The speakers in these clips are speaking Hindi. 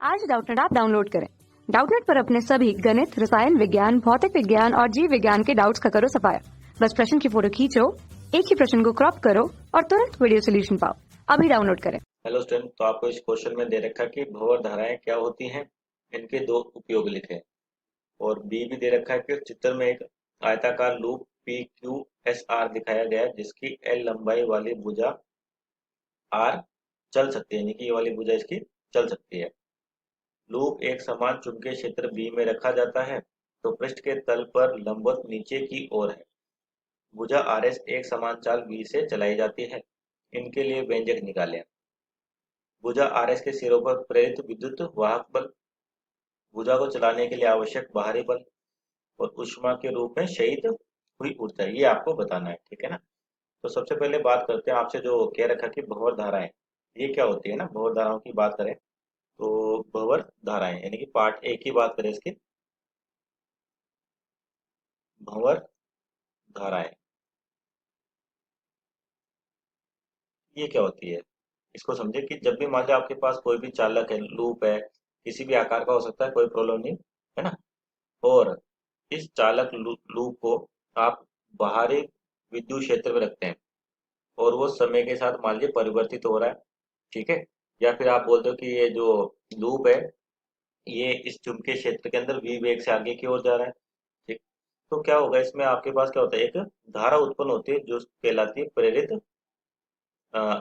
आज डाउटनेट ऐप डाउनलोड करें। डाउटनेट पर अपने सभी गणित, रसायन विज्ञान, भौतिक विज्ञान और जीव विज्ञान के डाउट्स का करो सफाया। बस प्रश्न की फोटो खींचो, एक ही प्रश्न को क्रॉप करो और तुरंत वीडियो सोल्यूशन पाओ। अभी डाउनलोड करें। हेलो स्टूडेंट, तो आपको इस क्वेश्चन में दे रखा है कि भंवर धाराएं क्या होती हैं, इनके दो उपयोग लिखें। और बी भी दे रखा है कि चित्र में एक आयताकार loop P Q S R दिखाया गया है, जिसकी एल लंबाई वाली भुजा आर चल सकती है, यानी कि ये वाली भुजा इसकी चल सकती है। लूप एक समान चुंबकीय क्षेत्र बी में रखा जाता है, तो पृष्ठ के तल पर लंबवत नीचे की ओर है। भुजा आर एस एक समान चाल बी से चलाई जाती है। इनके लिए व्यंजक निकालें। भुजा आर एस के सिरों पर प्रेरित विद्युत वाहक बल, भुजा को चलाने के लिए आवश्यक बाहरी बल और ऊष्मा के रूप में शहीद हुई ऊर्जा, ये आपको बताना है। ठीक है ना। तो सबसे पहले बात करते हैं, आपसे जो कह रखा कि भंवर धाराएं ये क्या होती है ना। भंवर धाराओं की बात करें तो भंवर धाराएं यानी कि पार्ट ए की बात करें इसकी, भंवर धाराएं ये क्या होती है, इसको समझे कि जब भी मान लो आपके पास कोई भी चालक है, लूप है, किसी भी आकार का हो सकता है, कोई प्रॉब्लम नहीं है ना। और इस चालक लूप को आप बाहरी विद्युत क्षेत्र में रखते हैं और वो समय के साथ मान लीजिए परिवर्तित हो रहा है। ठीक है। या फिर आप बोलते हो कि ये जो लूप है ये इस चुंबकीय क्षेत्र के अंदर v वेग से आगे की ओर जा रहा है। ठीक। तो क्या होगा, इसमें आपके पास क्या होता है, एक धारा उत्पन्न होती है जो कहलाती है प्रेरित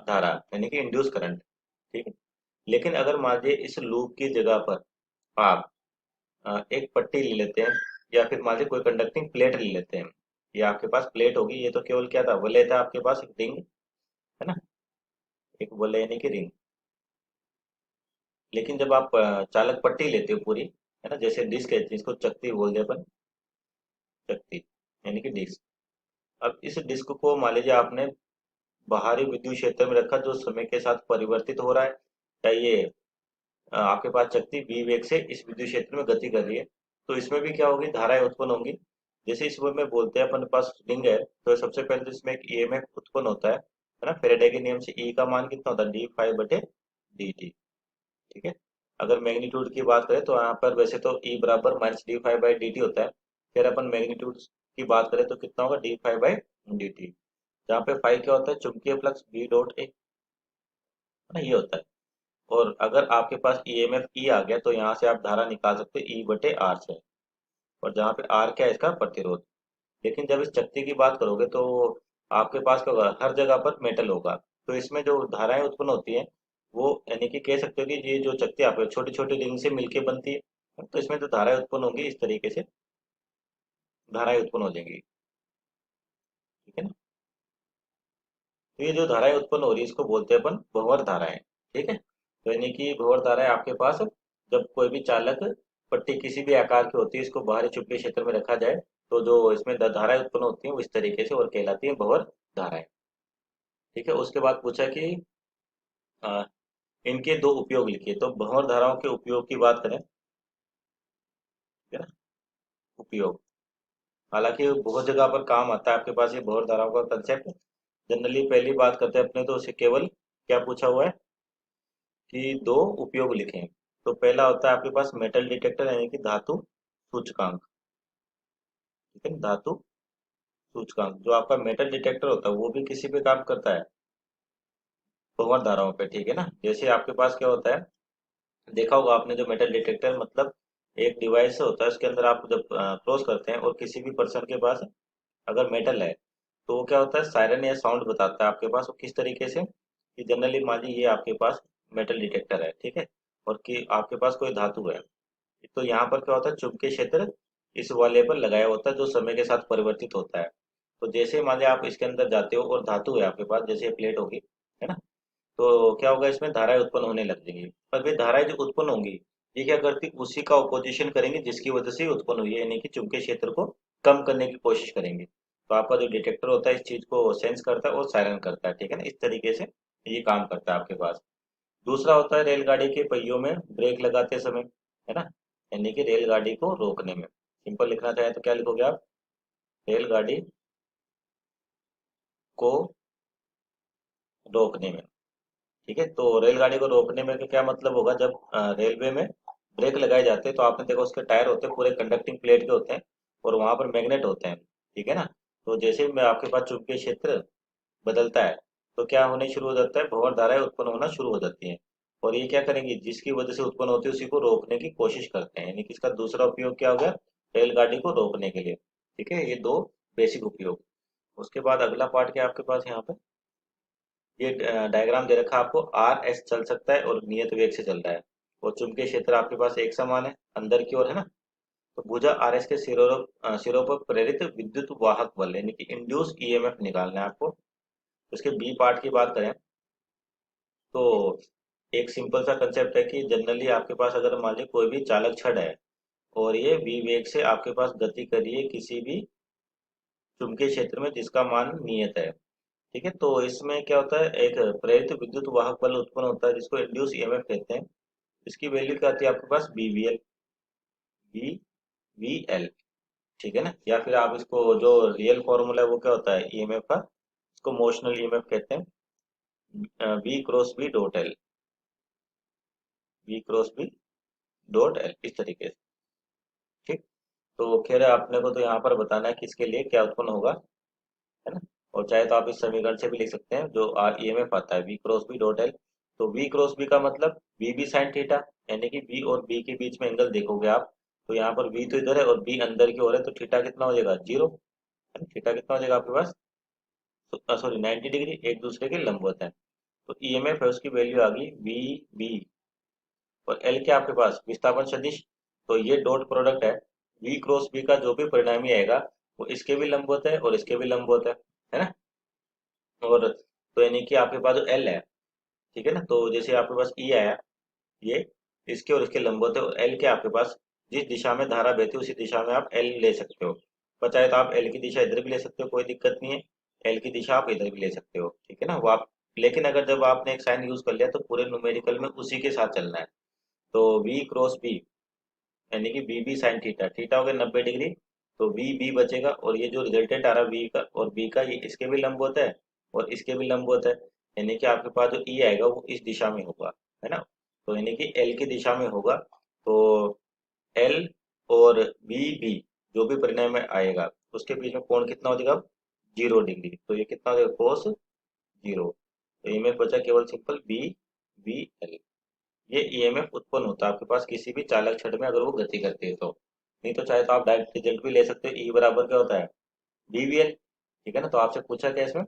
धारा, यानी कि इंड्यूस करंट। ठीक है। लेकिन अगर मान लीजिए इस लूप की जगह पर आप एक पट्टी ले लेते हैं, या फिर मान लीजिए कोई कंडक्टिंग प्लेट ले लेते हैं। ये आपके पास प्लेट होगी, ये तो केवल क्या था, वलय था आपके पास, एक रिंग है ना, एक वलय यानी कि रिंग। लेकिन जब आप चालक पट्टी लेते हो पूरी, है ना, जैसे डिस्क है जिसको चकती बोल दे अपन, चकती यानी कि डिस्क। अब इस डिस्क को मान लीजिए आपने बाहरी विद्युत क्षेत्र में रखा जो समय के साथ परिवर्तित हो रहा है। चाहिए आपके पास चकती v वेग से इस विद्युत क्षेत्र में गति कर रही है, तो इसमें भी क्या होगी, धाराएं उत्पन्न होंगी। जैसे इसमें में बोलते हैं अपन के पास रिंग है, तो सबसे पहले तो इसमें एक ईएमएफ उत्पन्न होता है ना। फेरेडे के नियम से ई का मान कितना होता है, डी फाइव बटे डी टी। ठीक है। अगर मैग्नीट्यूड की बात करें तो यहाँ पर वैसे तो ई बराबर minus D five by D T होता है। फिर अपन मैग्नीट्यूड की बात करें तो कितना होगा, D five by D T, जहाँ पे फाइव क्या होता है, चुंबकीय फ्लक्स बी डॉट ए, है ना, ये होता है। और अगर आपके पास ईएमएफ ई आ गया तो यहाँ से आप धारा निकाल सकते हो ई बटे आर से। और जहाँ पे आर क्या है, इसका प्रतिरोध। लेकिन जब इस चकती की बात करोगे तो आपके पास क्या होगा, हर जगह पर मेटल होगा, तो इसमें जो धाराएं उत्पन्न होती हैं वो यानी कि कह सकते हो कि ये जो चकती आप छोटी छोटी रिंग से मिलके बनती है, तो इसमें जो धाराएं उत्पन्न होंगी इस तरीके से धाराएं उत्पन्न हो जाएंगी। ठीक है ना। तो ये जो धाराएं उत्पन्न हो रही है इसको बोलते हैं अपन भंवर धाराएं। ठीक है। तो यानी कि भंवर धाराएं आपके पास जब कोई भी चालक पट्टी किसी भी आकार की होती है, इसको बाहरी चुंबकीय क्षेत्र में रखा जाए, तो जो इसमें धाराएं उत्पन्न होती हैं वो इस तरीके से और कहलाती है भंवर धाराएं। ठीक है। उसके बाद पूछा कि अ, इनके दो उपयोग लिखिए। तो भंवर धाराओं के उपयोग की बात करें, ठीक है ना, उपयोग हालांकि बहुत जगह पर काम आता है आपके पास ये भंवर धाराओं का कंसेप्ट। जनरली पहली बात करते हैं अपने तो उसे केवल क्या पूछा हुआ है कि दो उपयोग लिखें। तो पहला होता है आपके पास मेटल डिटेक्टर यानी कि धातु सूचकांक। ठीक है। धातु सूचकांक जो आपका मेटल डिटेक्टर होता है वो भी किसी पे काम करता है, भंवर धाराओं पे। ठीक है ना। जैसे आपके पास क्या होता है, देखा होगा आपने, जो मेटल डिटेक्टर मतलब एक डिवाइस होता है, उसके अंदर आप जब क्लोज करते हैं और किसी भी पर्सन के पास अगर मेटल है तो वो क्या होता है, सायरन या साउंड बताता है आपके पास। वो किस तरीके से कि जनरली मान लीजिए ये आपके पास मेटल डिटेक्टर है, ठीक है, और कि आपके पास कोई धातु है, तो यहाँ पर क्या होता है, चुंबकीय क्षेत्र इस वाले पर लगाया होता है जो समय के साथ परिवर्तित होता है। तो जैसे मान लीजिए आप इसके अंदर जाते हो और धातु है आपके पास, जैसे प्लेट होगी, है ना, तो क्या होगा, इसमें धाराएं उत्पन्न होने लग जाएंगी। पर वे धाराएं जो उत्पन्न होंगी ये क्या करती, उसी का ऑपोजिशन करेंगे जिसकी वजह से ये उत्पन्न हुई है, यानी कि चुंबकीय क्षेत्र को कम करने की कोशिश करेंगे। तो आपका जो डिटेक्टर होता है इस चीज को सेंस करता है और सायरन करता है। ठीक है ना, इस तरीके से ये काम करता है आपके पास। दूसरा होता है रेलगाड़ी के पहियों में ब्रेक लगाते समय, है ना, यानी कि रेलगाड़ी को रोकने में। सिंपल लिखना चाहे तो क्या लिखोगे आप, रेलगाड़ी को रोकने में। ठीक है, तो रेलगाड़ी को रोकने में क्या मतलब होगा, जब रेलवे में ब्रेक लगाए जाते हैं तो आपने देखा उसके टायर होते हैं पूरे कंडक्टिंग प्लेट के होते हैं और वहां पर मैग्नेट होते हैं। ठीक है ना, तो जैसे ही मैं आपके पास चुंबकीय क्षेत्र बदलता है तो क्या होने शुरू हो जाता है, भंवर धाराएं उत्पन्न होना शुरू हो जाती हैं। और ये क्या करेंगी, जिसकी वजह से उत्पन्न होती है उसी को रोकने की कोशिश करते हैं, यानी कि इसका दूसरा उपयोग क्या हो गया, रेलगाड़ी को रोकने के लिए। ठीक है, ये दो बेसिक उपयोग। उसके बाद अगला पार्ट क्या है आपके पास यहाँ पे, ये डायग्राम दे रखा है आपको, आर एस चल सकता है और नियत वेग से चल रहा है और चुंबकीय क्षेत्र आपके पास एक समान है अंदर की ओर, है ना। तो भुजा आर एस के सिरों पर प्रेरित विद्युत वाहक बल यानी कि इंड्यूस ईएमएफ निकालना है आपको। उसके बी पार्ट की बात करें तो एक सिंपल सा कंसेप्ट है कि जनरली आपके पास अगर मान लीजिए कोई भी चालक छड़ है और ये v वेग से आपके पास गति कर रही है किसी भी चुंबकीय क्षेत्र में जिसका मान नियत है। ठीक है, तो इसमें क्या होता है, एक प्रेरित विद्युत वाहक बल उत्पन्न होता है जिसको इंड्यूस ईएमएफ कहते हैं। इसकी वैल्यू क्या आती है आपके पास, बी वी एल। ठीक है ना, या फिर आप इसको जो रियल फॉर्मूला है वो क्या होता है ईएमएफ का, इसको मोशनल ईएमएफ कहते हैं, B cross B dot L, B cross B dot L, इस तरीके से। ठीक, तो खैर आपने को तो यहाँ पर बताना है कि इसके लिए क्या उत्पन्न होगा, है ना। और चाहे तो आप इस समीकरण से भी लिख सकते हैं जो आर ईएमएफ आता है V cross B dot L. तो वी क्रॉस बी का मतलब बी बी साइन थीटा, यानी कि बी और बी के बीच में एंगल देखोगे आप, तो यहाँ पर वी तो इधर है और बी अंदर की ओर है, तो थीटा कितना हो जाएगा, जीरो, है ना। थीटा कितना हो जाएगा आपके पास, सॉरी 90 डिग्री, एक दूसरे के लंबवत है। तो ईएमएफ है उसकी वैल्यू आ गई वी बी, और एल क्या आपके पास विस्थापन सदिश। तो ये डॉट प्रोडक्ट है, वी क्रॉस बी का जो भी परिणामी आएगा वो इसके भी लंबवत है और इसके भी लंबवत है ना। और तो यानी कि आपके पास जो एल है, ठीक है ना, तो जैसे आपके पास ई आया, ये इसके और इसके लंबवत है, और एल के आपके पास जिस दिशा में धारा बहती है उसी दिशा में आप एल ले सकते हो। बचाए तो आप एल की दिशा इधर भी ले सकते हो, कोई दिक्कत नहीं है, एल की दिशा आप इधर भी ले सकते हो। ठीक है ना, वो आप, लेकिन अगर जब आपने एक साइन यूज कर लिया तो पूरे न्यूमेरिकल में उसी के साथ चलना है। तो वी क्रॉस बी यानी कि B B sine theta, theta हो गया 90 डिग्री, तो वी बी बचेगा, और ये जो रिजल्टेंट आ रहा है वी का और बी का, ये इसके भी लंबवत है और इसके भी लंबवत है, यानी कि आपके पास जो ई आएगा वो इस दिशा में होगा, है ना। तो यानी कि एल की दिशा में होगा, तो एल और बी बी जो भी परिणाम में आएगा उसके बीच में कोण कितना हो जाएगा, 0 डिग्री, तो ये कितना हो जाएगा कोस जीरो। तो ये में बचा केवल सिंपल बी बी एल। ये ईएमएफ उत्पन्न होता है आपके पास किसी भी चालक छड़ में अगर वो गति करती है तो, नहीं तो चाहे तो आप डायरेक्ट रिजल्ट भी ले सकते हो, ई बराबर क्या होता है, डीवीएल। ठीक है ना, तो आपसे पूछा क्या इसमें,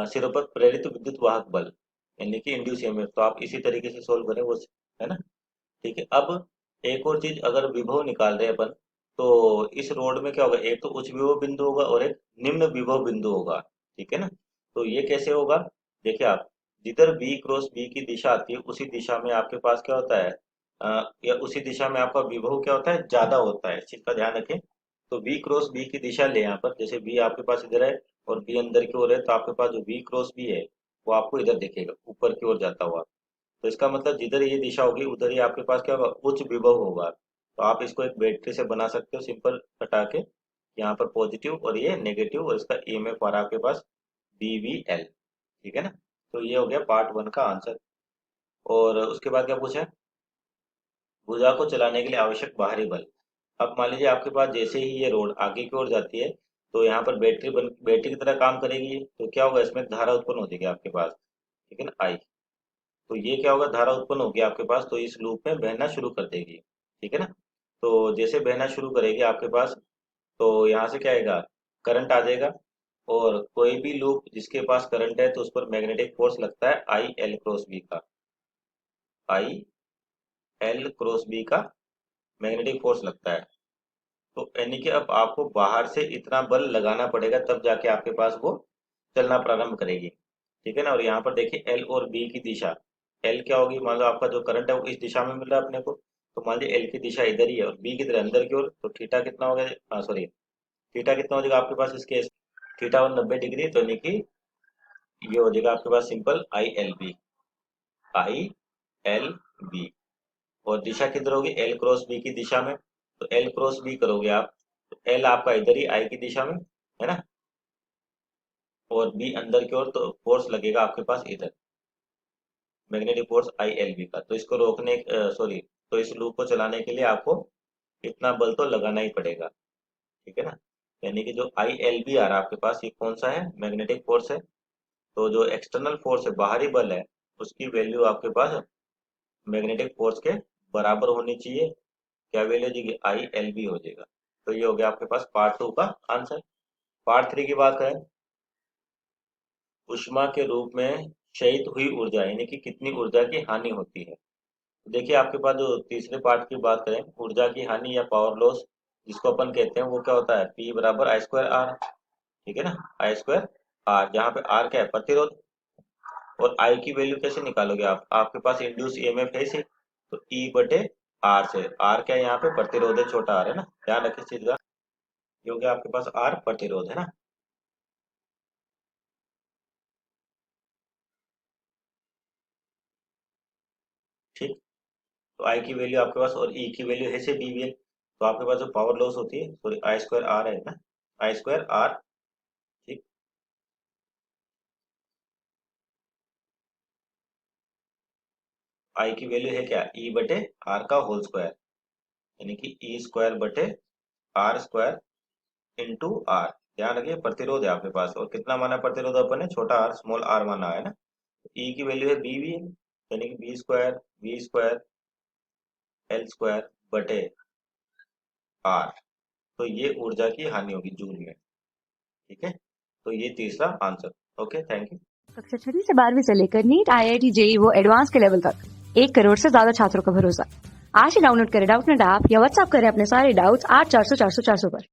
सिरों पर प्रेरित विद्युत वाहक बल यानी कि इंड्यूस ईएमएफ, तो आप इसी तरीके से सोल्व करें वो, है ना। ठीक है, अब एक और चीज, अगर विभव निकाल रहे हैं अपन, तो इस रोड में क्या होगा, एक तो उच्च विभव बिंदु होगा और एक निम्न विभव बिंदु होगा। ठीक है ना, तो ये कैसे होगा, देखिए आप, जिधर बी क्रॉस बी की दिशा आती है उसी दिशा में आपके पास क्या होता है, या उसी दिशा में आपका विभव क्या होता है, ज्यादा होता है, इस चीज का ध्यान रखें। तो बी क्रॉस बी की दिशा ले यहाँ पर, जैसे बी आपके पास इधर है और बी अंदर की ओर है, तो आपके पास जो बी क्रॉस बी है वो आपको इधर दिखेगा ऊपर की ओर जाता हुआ। तो इसका मतलब जिधर ये दिशा होगी उधर ही आपके पास क्या होगा, उच्च विभव होगा। तो आप इसको एक बैटरी से बना सकते हो सिंपल हटा के, यहाँ पर पॉजिटिव और ये नेगेटिव, और इसका ईएमएफ आ रहा है आपके पास BVL। ठीक है ना, तो ये हो गया पार्ट 1 का आंसर। और उसके बाद क्या पूछा है, भुजा को चलाने के लिए आवश्यक बाहरी बल। अब मान लीजिए आपके पास जैसे ही ये रोड आगे की ओर जाती है तो यहाँ पर बैटरी की तरह काम करेगी, तो क्या होगा, इसमें धारा उत्पन्न हो जाएगी आपके पास। ठीक है ना, आई, तो ये क्या होगा, धारा उत्पन्न होगी आपके पास, तो इस लूप में बहना शुरू कर देगी। ठीक है ना, तो जैसे बहना शुरू करेगी आपके पास, तो यहाँ से क्या आएगा, करंट आ जाएगा, और कोई भी लूप जिसके पास करंट है तो उस पर मैग्नेटिक फोर्स लगता है आई एल क्रॉस बी का, आई एल क्रॉस बी का मैग्नेटिक फोर्स लगता है। तो यानी कि अब आपको बाहर से इतना बल लगाना पड़ेगा तब जाके आपके पास वो चलना प्रारंभ करेगी। ठीक है ना, और यहाँ पर देखिए एल और बी की दिशा, एल क्या होगी, मान लो आपका जो करंट है वो इस दिशा में मिल रहा है अपने को, तो मान लीजिए एल की दिशा इधर ही है और बी की तरह अंदर की ओर, तो थीटा कितना हो गया, सॉरी, थीटा कितना हो जाएगा आपके पास इसके, थीटा 90 डिग्री, तो यानी कि ये हो जाएगा आपके पास simple I L B, I L B. और दिशा किधर होगी, एल क्रॉस बी की दिशा में, तो एल क्रॉस बी करोगे आप, तो एल आपका इधर ही आई की दिशा में, है ना। और बी अंदर की ओर, तो फोर्स लगेगा आपके पास इधर, मैग्नेटिक फोर्स ILB का। तो इसको रोकने सॉरी, तो इस लूप को चलाने के लिए आपको इतना बल तो लगाना ही पड़ेगा, ठीक है ना। यानी कि जो ILB आ रहा है आपके पास, ये कौन सा है, मैग्नेटिक फोर्स है। तो जो एक्सटर्नल फोर्स है, बाहरी बल है, उसकी वैल्यू आपके पास मैग्नेटिक फोर्स के बराबर होनी चाहिए। क्या वैल्यू हो जाएगी, ILB हो जाएगा। तो ये हो गया आपके पास पार्ट 2 का आंसर। पार्ट 3 की बात करें, ऊष्मा के रूप में क्षयित हुई ऊर्जा, यानी कि कितनी ऊर्जा की हानि होती है। तो देखिए आपके पास जो तीसरे पार्ट की बात करें, ऊर्जा की हानि या पावर लॉस जिसको अपन कहते हैं, वो क्या होता है, P बराबर I²R, ठीक है ना, I²R, जहाँ पे R क्या है, प्रतिरोध। और I की वैल्यू कैसे निकालोगे आप, आपके पास इंड्यूस EMF है इसे, तो E बटे R से, R क्या है यहाँ पे, प्रतिरोध है, छोटा R है ना, ध्यान रखिए इस चीज का, क्योंकि आपके पास R प्रतिरोध है ना। ठीक, तो I की वैल्यू आपके पास और E की वैल्यू है से दी हुई है। तो आपके पास जो पावर लॉस होती है, सॉरी I²R है ना, I²R, ठीक। I की वैल्यू है क्या, E बटे R का होल स्क्वायर, यानी कि E² बटे R² इंटू R। ध्यान रखिए प्रतिरोध है आपके पास, और कितना माना प्रतिरोध अपन ने, छोटा R, स्मॉल R माना है ना। E की वैल्यू है B भी, यानी कि B² L² बटे R। तो ये ऊर्जा की हानि होगी जूल में, ठीक है। तो ये तीसरा आंसर। Okay, thank you. कक्षा 6 से 12वीं से लेकर नीट, IIT, JEE वो एडवांस के लेवल तक 1 करोड़ से ज्यादा छात्रों का भरोसा। आज ही डाउनलोड करें डाउटनेट ऐप या व्हाट्सएप करें अपने सारे डाउट्स 8400 400 400 पर।